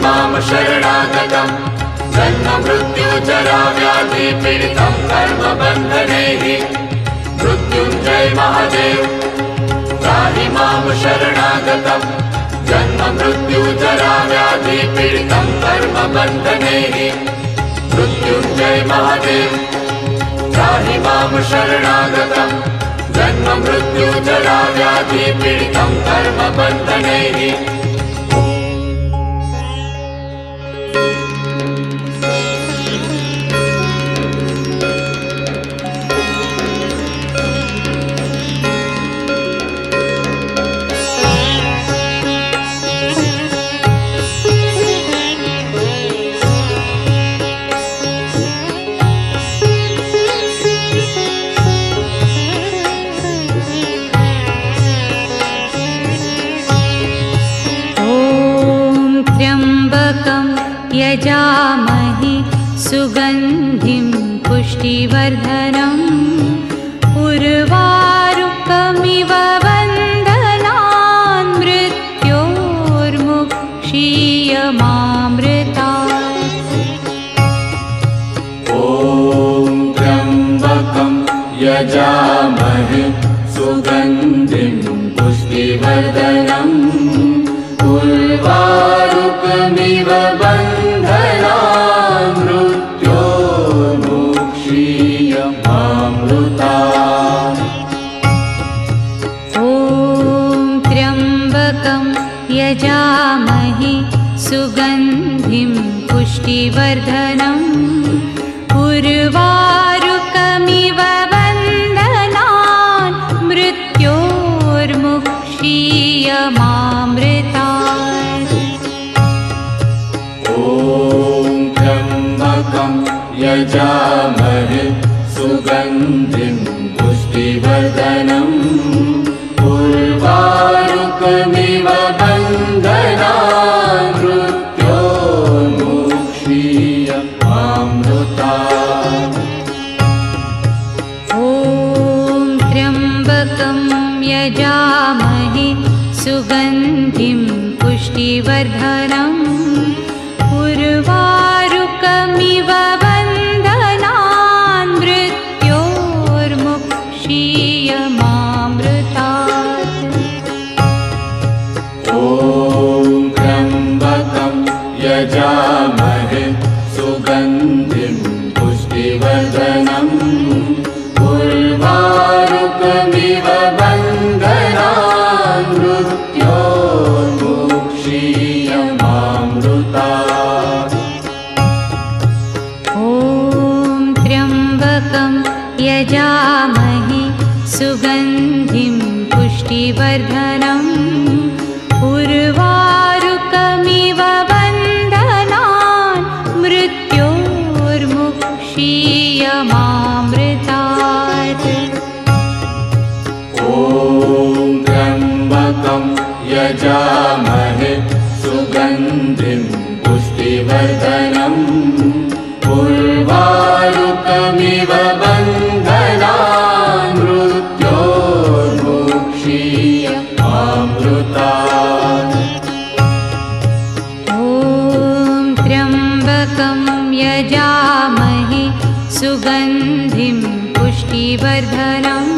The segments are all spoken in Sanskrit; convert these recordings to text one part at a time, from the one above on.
मां शरणागतं जन्म मृत्यु जरा व्याधि पीडितं कर्मबन्धनैः मृत्युञ्जय महादेव त्राहि मां शरणागतं जन्म मृत्यु जरा व्याधि पीडितं कर्मबन्धनैः मृत्युञ्जय महादेव त्राहि मां शरणागतं जन्म मृत्यु जरा व्याधि पीडितं कर्मबन्धनैः यजामहे सुगन्धिं पुष्टिवर्धनम् उर्वारुकमिव बन्धनान् मृत्योर्मुक्षीयमामृतात्। ॐ त्र्यम्बकं यजामहे सुगन्धिं पुष्टिवर्धनम् उर्वारुकमिव बन्धनान् मृत्योर्मुक्षीयमामृतात्। ॐ त्र्यम्बकं यजामहे सुगन्धिं पुष्टिवर्धनम् उर्वारुकमिव बन्धनान् मृत्योर्मुक्षीयमामृतात्। ॐ त्र्यम्बकं यजामहे सुगन्धिं पुष्टिवर्धनम् उर्वारुकमिव बन्धनान् मृत्योर्मुक्षीयमामृतात्। ॐ त्र्यम्बकं यजामहे सुगन्धिं पुष्टिवर्धनम् उर्वारुकमिव बन्धनान् मृत्योर्मुक्षीयमामृतात्। ॐ त्र्यम्बकं यजामहे सुगन्धिं पुष्टिवर्धनम् उर्वारुकमिव बन्धनान् मृत्योर्मुक्षीयमामृतात्। ॐ त्र्यम्बकं यजामहे सुगन्धिं पुष्टिवर्धनम् उर्वारुकमिव बन्धनान् मृत्योर्मुक्षीयमामृतात्। ॐ त्र्यम्बकं यजामहे सुगन्धिं पुष्टिवर्धनम् उर्वारुकमिव बन्धनान् मृत्योर्मुक्षीयमामृतात्। ॐ त्र्यम्बकं यजामहे सुगन्धिं पुष्टिवर्धनम्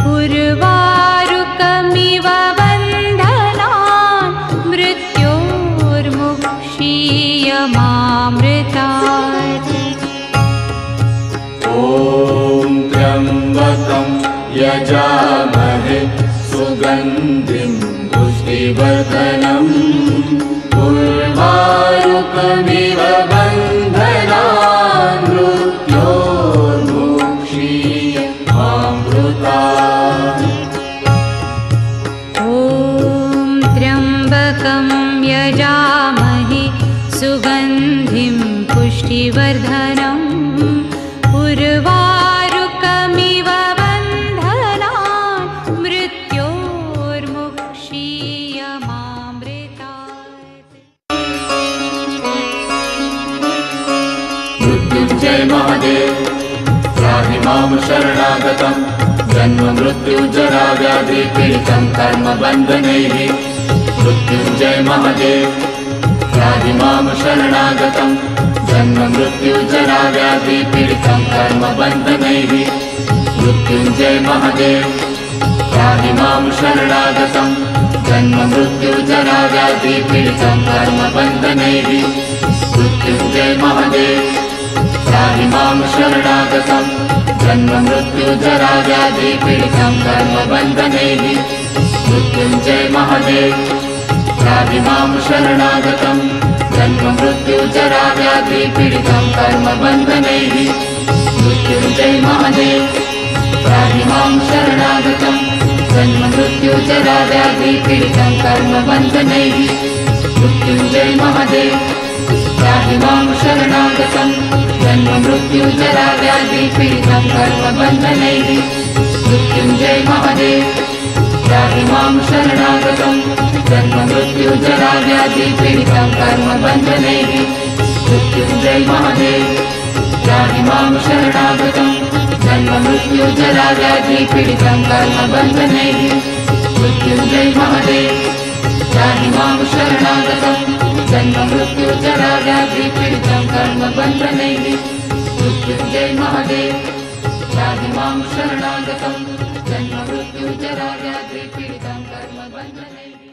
उर्वारुकमिव बन्धनान् मृत्योर्मुक्षीयमामृतात्। ॐ त्र्यम्बकं यजामहे सुगन्धिं पुष्टिवर्धनम् उर्वारुकमिव बन्धनान् मृत्योर्मुक्षीयमामृतात्। ॐ त्र्यम्बकं यजामहे सुगन्धिं पुष्टिवर्धनम् उर्वारुकमिव बन्धनान् मृत्योर्मुक्षीयमामृतात्। मृत्युञ्जय महादेव त्राहि मां शरणागतं जन्म मृत्यु जरा व्याधि पीडितं कर्मबन्धनैः मृत्युञ्जय महादेव त्राहि मां शरणागतं जन्ममृत्युजराव्याधिपीडितं कर्मबन्धनैः मृत्युञ्जय महादेव त्राहि मां शरणागतं जन्ममृत्युजराव्याधिपीडितं कर्मबन्धनैः मृत्युञ्जय महादेव त्राहि मां शरणागतं जन्ममृत्युजराव्याधिपीडितं कर्मबन्धनैः मृत्युञ्जय महादेव त्राहि मां शरणागतं जन्ममृत्युजराव्याधिपीडितं कर्मबन्धनैः मृत्युञ्जय महादेव त्राहि मां शरणागतं जन्ममृत्युजराव्याधिपीडितं कर्मबन्धनैः मृत्युञ्जय महादेव त्राहि मां शरणागतं जन्ममृत्युजराव्याधिपीडितं कर्मबन्धनैः मृत्युञ्जय महादेव त्राहि मां शरणागतं जन्ममृत्युजराव्याधिपीडितं कर्मबन्धनैः मृत्युञ्जय महादेव त्राहि मां शरणागतं जन्ममृत्युजराव्याधिपीडितं कर्मबन्धनैः मृत्युञ्जय महादेव त्राहि मां शरणागतं जन्ममृत्युजराव्याधिपीडितं कर्मबन्धनैः मृत्युञ्जय महादेव त्राहि मां शरणागतं जन्ममृत्युजराव्याधिपीडितं कर्मबन्धनैः